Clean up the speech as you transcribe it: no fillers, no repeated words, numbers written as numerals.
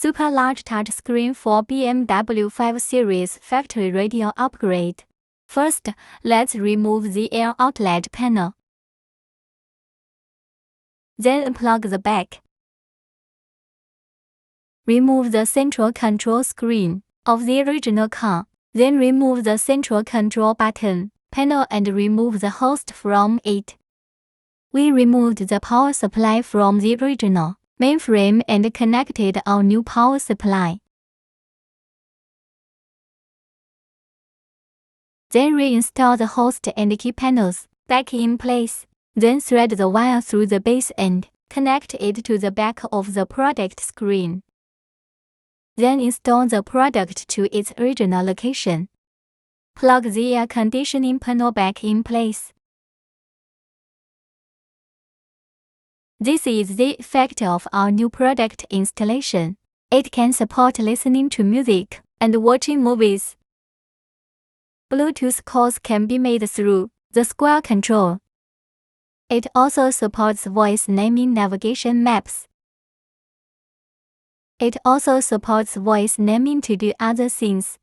Super large touchscreen for BMW 5 Series factory radio upgrade. First, let's remove the air outlet panel. Then unplug the back. Remove the central control screen of the original car. Then remove the central control button panel and remove the host from it. We removed the power supply from the original mainframe and connected our new power supply. Then reinstall the host and key panels back in place. Then thread the wire through the base and connect it to the back of the product screen. Then install the product to its original location. Plug the air conditioning panel back in place. This is the effect of our new product installation. It can support listening to music and watching movies. Bluetooth calls can be made through the square control. It also supports voice naming navigation maps. It also supports voice naming to do other things.